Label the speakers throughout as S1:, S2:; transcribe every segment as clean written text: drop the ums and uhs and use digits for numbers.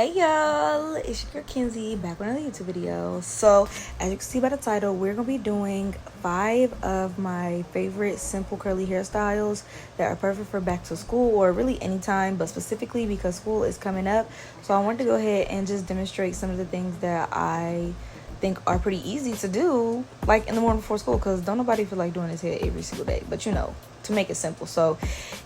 S1: Hey y'all, it's your girl Kenzie back with another YouTube video. So as you can see by the title, we're gonna be doing 5 of my favorite simple curly hairstyles that are perfect for back to school or really anytime, but specifically because school is coming up. So I wanted to go ahead and just demonstrate some of the things that I think are pretty easy to do like in the morning before school, because don't nobody feel like doing his hair every single day, but you know, to make it simple. So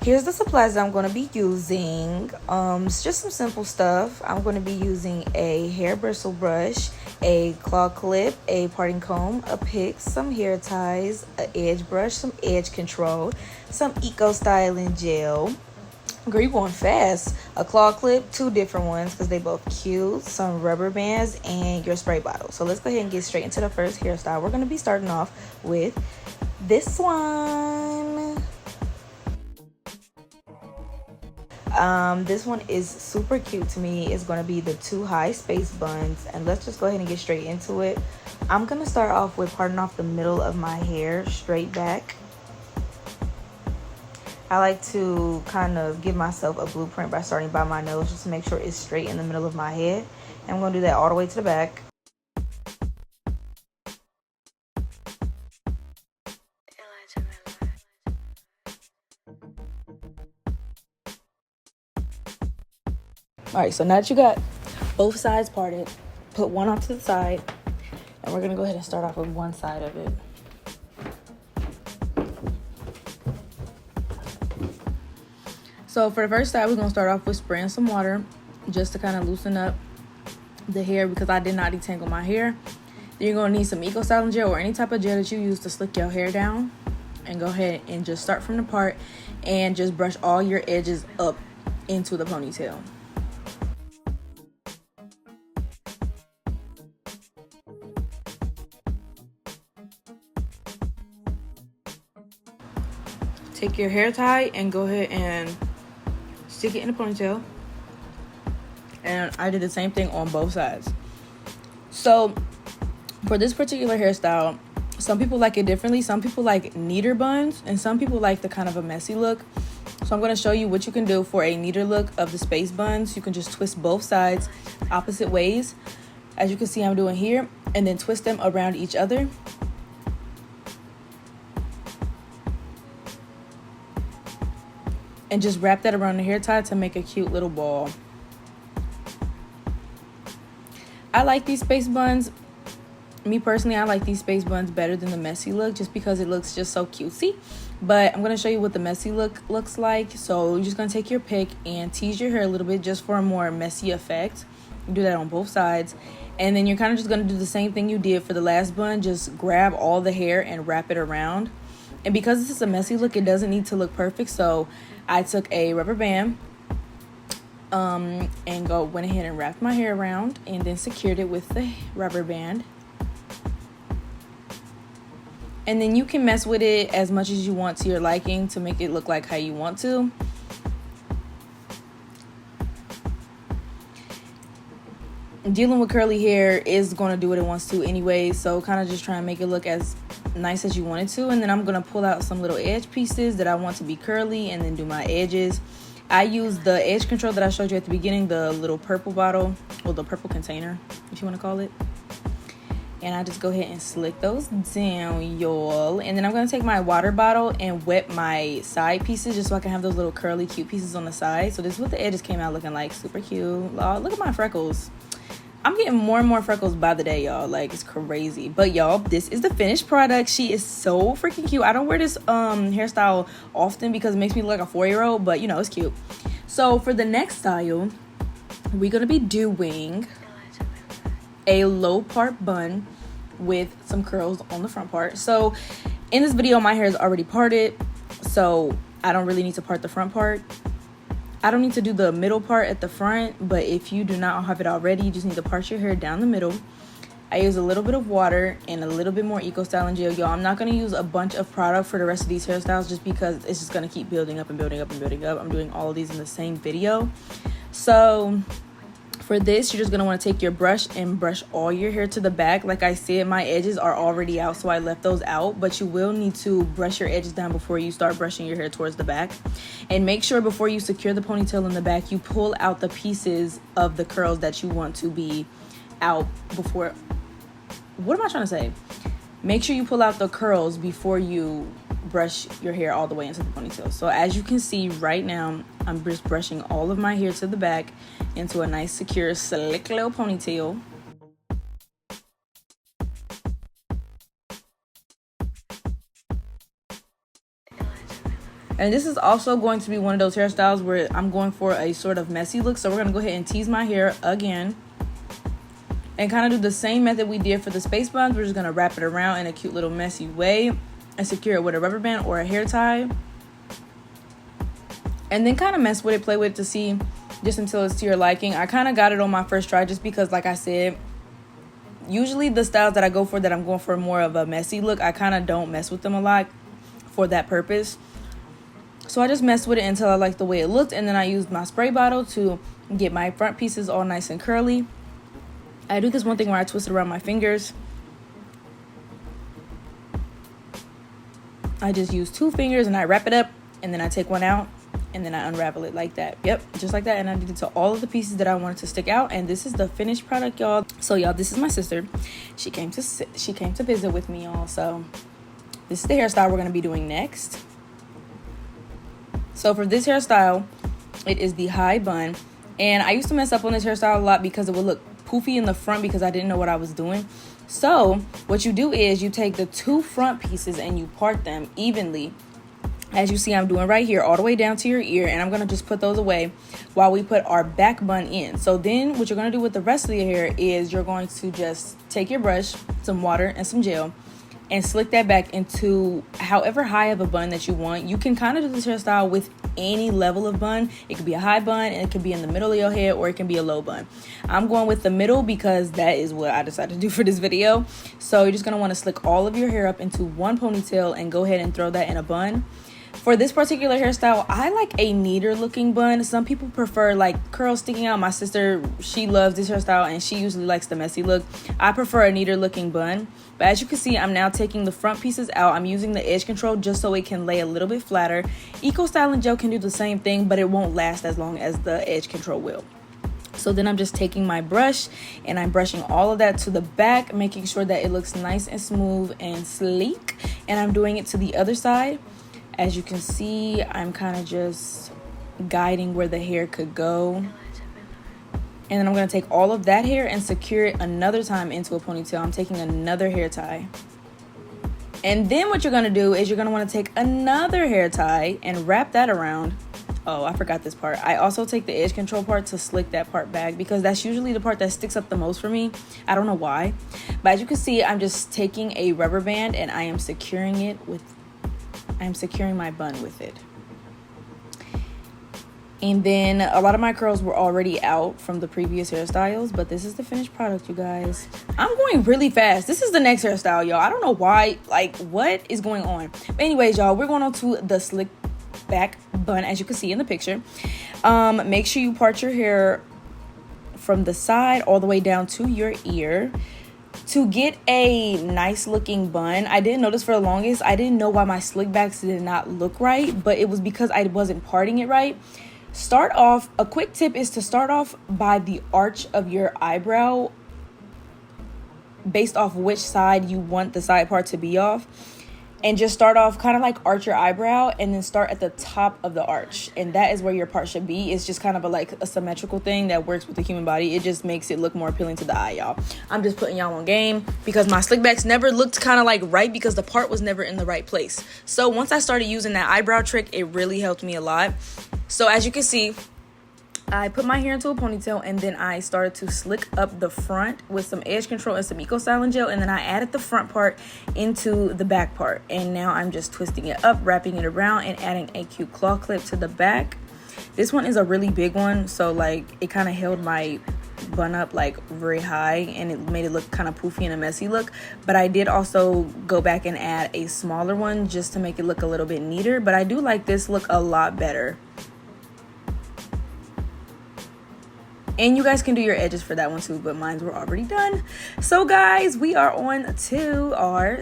S1: here's the supplies that I'm going to be using. It's just some simple stuff. I'm going to be using a hair bristle brush, a claw clip, a parting comb, a pick, some hair ties, an edge brush, some edge control, some eco styling gel. Girl, you going fast. A claw clip, 2 different ones because they both cute, some rubber bands, and your spray bottle. So let's go ahead and get straight into the first hairstyle. We're going to be starting off with this one. This one is super cute to me. It's going to be the 2 high space buns, and let's just go ahead and get straight into it. I'm going to start off with parting off the middle of my hair straight back. I like to kind of give myself a blueprint by starting by my nose just to make sure it's straight in the middle of my head. And I'm going to do that all the way to the back. Alright, so now that you got both sides parted, put one off to the side. And we're going to go ahead and start off with one side of it. So for the first side, we're going to start off with spraying some water just to kind of loosen up the hair because I did not detangle my hair. Then you're going to need some eco styling gel or any type of gel that you use to slick your hair down. And go ahead and just start from the part and just brush all your edges up into the ponytail. Take your hair tie and go ahead and stick it in the ponytail. And I did the same thing on both sides. So for this particular hairstyle, some people like it differently. Some people like neater buns and some people like the kind of a messy look. So I'm going to show you what you can do for a neater look of the space buns. You can just twist both sides opposite ways, as you can see I'm doing here, and then twist them around each other. And just wrap that around the hair tie to make a cute little ball. I like these space buns. Me personally, I like these space buns better than the messy look just because it looks just so cutesy. But I'm going to show you what the messy look looks like. So you're just going to take your pick and tease your hair a little bit just for a more messy effect. You do that on both sides. And then you're kind of just going to do the same thing you did for the last bun. Just grab all the hair and wrap it around. And because this is a messy look, it doesn't need to look perfect. So I took a rubber band and went ahead and wrapped my hair around and then secured it with the rubber band. And then you can mess with it as much as you want to your liking to make it look like how you want to. Dealing with curly hair is going to do what it wants to anyway, so kind of just try and make it look as nice as you want it to. And then I'm going to pull out some little edge pieces that I want to be curly and then do my edges. I use the edge control that I showed you at the beginning, the little purple bottle, or the purple container, if you want to call it. And I just go ahead and slick those down, y'all. And then I'm going to take my water bottle and wet my side pieces just so I can have those little curly cute pieces on the side. So this is what the edges came out looking like. Super cute. Oh, look at my freckles. I'm getting more and more freckles by the day, y'all. Like, it's crazy. But y'all, this is the finished product. She is so freaking cute. I don't wear this hairstyle often because it makes me look like a 4-year-old, but you know, it's cute. So for the next style, we're going to be doing a low part bun with some curls on the front part. So in this video, my hair is already parted, so I don't really need to part the front part. I don't need to do the middle part at the front, but if you do not have it already, you just need to part your hair down the middle. I use a little bit of water and a little bit more eco styling gel, y'all. I'm not going to use a bunch of product for the rest of these hairstyles just because it's just going to keep building up and building up and building up. I'm doing all of these in the same video. So For this, you're just going to want to take your brush and brush all your hair to the back. Like I said, my edges are already out, so I left those out. But you will need to brush your edges down before you start brushing your hair towards the back. And make sure before you secure the ponytail in the back, you pull out the pieces of the curls that you want to be out before. What am I trying to say? Make sure you pull out the curls before you brush your hair all the way into the ponytail. So as you can see right now, I'm just brushing all of my hair to the back into a nice, secure, slick little ponytail. And this is also going to be one of those hairstyles where I'm going for a sort of messy look. So we're going to go ahead and tease my hair again. And kind of do the same method we did for the space buns. We're just going to wrap it around in a cute little messy way and secure it with a rubber band or a hair tie. And then kind of mess with it, play with it to see just until it's to your liking. I kind of got it on my first try just because, like I said, usually the styles that I go for that I'm going for more of a messy look, I kind of don't mess with them a lot for that purpose. So I just messed with it until I liked the way it looked. And then I used my spray bottle to get my front pieces all nice and curly. I do this one thing where I twist it around my fingers. I just use 2 fingers and I wrap it up, and then I take one out and then I unravel it like that. Yep, just like that. And I did it to all of the pieces that I wanted to stick out. And this is the finished product, y'all. So y'all, this is my sister. She came to visit with me, y'all. So this is the hairstyle we're going to be doing next. So for this hairstyle, it is the high bun. And I used to mess up on this hairstyle a lot because it would look poofy in the front because I didn't know what I was doing. So what you do is you take the 2 front pieces and you part them evenly, as you see I'm doing right here, all the way down to your ear. And I'm going to just put those away while we put our back bun in. So then what you're going to do with the rest of your hair is you're going to just take your brush, some water and some gel, and slick that back into however high of a bun that you want. You can kind of do this hairstyle with any level of bun. It could be a high bun, and it could be in the middle of your head, or it can be a low bun. I'm going with the middle because that is what I decided to do for this video. So you're just going to want to slick all of your hair up into one ponytail and go ahead and throw that in a bun. For this particular hairstyle, I like a neater looking bun. Some people prefer like curls sticking out. My sister, she loves this hairstyle and she usually likes the messy look. I prefer a neater looking bun. But as you can see, I'm now taking the front pieces out. I'm using the edge control just so it can lay a little bit flatter. Eco Styling Gel can do the same thing, but it won't last as long as the edge control will. So then I'm just taking my brush and I'm brushing all of that to the back, making sure that it looks nice and smooth and sleek. And I'm doing it to the other side. As you can see, I'm kind of just guiding where the hair could go. And then I'm going to take all of that hair and secure it another time into a ponytail. I'm taking another hair tie. And then what you're going to do is you're going to want to take another hair tie and wrap that around. Oh, I forgot this part. I also take the edge control part to slick that part back because that's usually the part that sticks up the most for me. I don't know why. But as you can see, I'm just taking a rubber band and I am securing my bun with it. And then a lot of my curls were already out from the previous hairstyles, but this is the finished product, you guys. I'm going really fast. This is the next hairstyle, y'all. I don't know why, like, what is going on? But anyways, y'all, we're going on to the slick back bun, as you can see in the picture. Make sure you part your hair from the side all the way down to your ear. To get a nice looking bun, I didn't notice for the longest. I didn't know why my slick backs did not look right, but it was because I wasn't parting it right. A quick tip is to start off by the arch of your eyebrow based off which side you want the side part to be off. And just start off kind of like arch your eyebrow and then start at the top of the arch. And that is where your part should be. It's just kind of a symmetrical thing that works with the human body. It just makes it look more appealing to the eye, y'all. I'm just putting y'all on game because my slick backs never looked kind of like right because the part was never in the right place. So once I started using that eyebrow trick, it really helped me a lot. So as you can see, I put my hair into a ponytail and then I started to slick up the front with some edge control and some Eco Styling Gel, and then I added the front part into the back part. And now I'm just twisting it up, wrapping it around, and adding a cute claw clip to the back. This one is a really big one, so like it kind of held my bun up like very high and it made it look kind of poofy and a messy look. But I did also go back and add a smaller one just to make it look a little bit neater. But I do like this look a lot better. And you guys can do your edges for that one too, but mine were already done. So guys, we are on to our,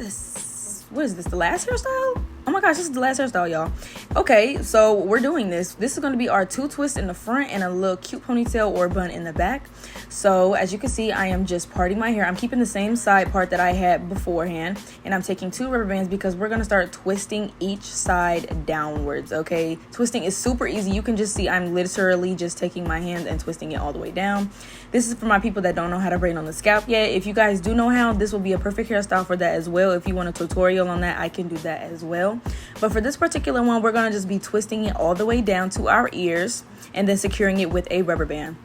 S1: what is this, the last hairstyle? Oh my gosh, this is the last hairstyle, y'all. Okay, so we're doing this. This is going to be our 2 twists in the front and a little cute ponytail or bun in the back. So as you can see, I am just parting my hair. I'm keeping the same side part that I had beforehand, and I'm taking 2 rubber bands because we're going to start twisting each side downwards, okay? Twisting is super easy. You can just see I'm literally just taking my hand and twisting it all the way down. This is for my people that don't know how to braid on the scalp yet. If you guys do know how, this will be a perfect hairstyle for that as well. If you want a tutorial on that, I can do that as well. But for this particular one, we're going to just be twisting it all the way down to our ears and then securing it with a rubber band.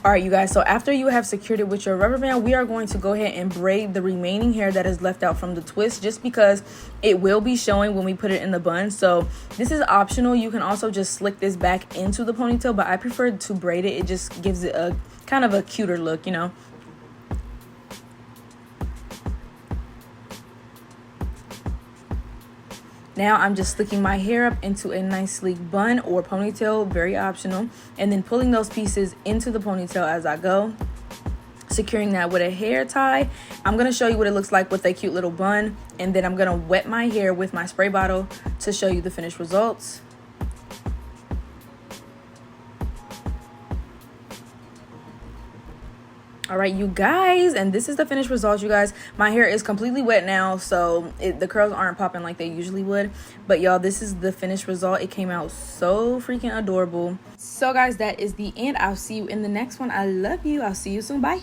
S1: All right, you guys, so after you have secured it with your rubber band, we are going to go ahead and braid the remaining hair that is left out from the twist, just because it will be showing when we put it in the bun. So this is optional. You can also just slick this back into the ponytail, but I prefer to braid it. It just gives it a kind of a cuter look, you know. Now I'm just slicking my hair up into a nice sleek bun or ponytail, very optional, and then pulling those pieces into the ponytail as I go, securing that with a hair tie. I'm going to show you what it looks like with a cute little bun, and then I'm going to wet my hair with my spray bottle to show you the finished results. All right, you guys, and this is the finished result, you guys. My hair is completely wet now, so the curls aren't popping like they usually would. But y'all, this is the finished result. It came out so freaking adorable. So guys, that is the end. I'll see you in the next one. I love you. I'll see you soon. Bye.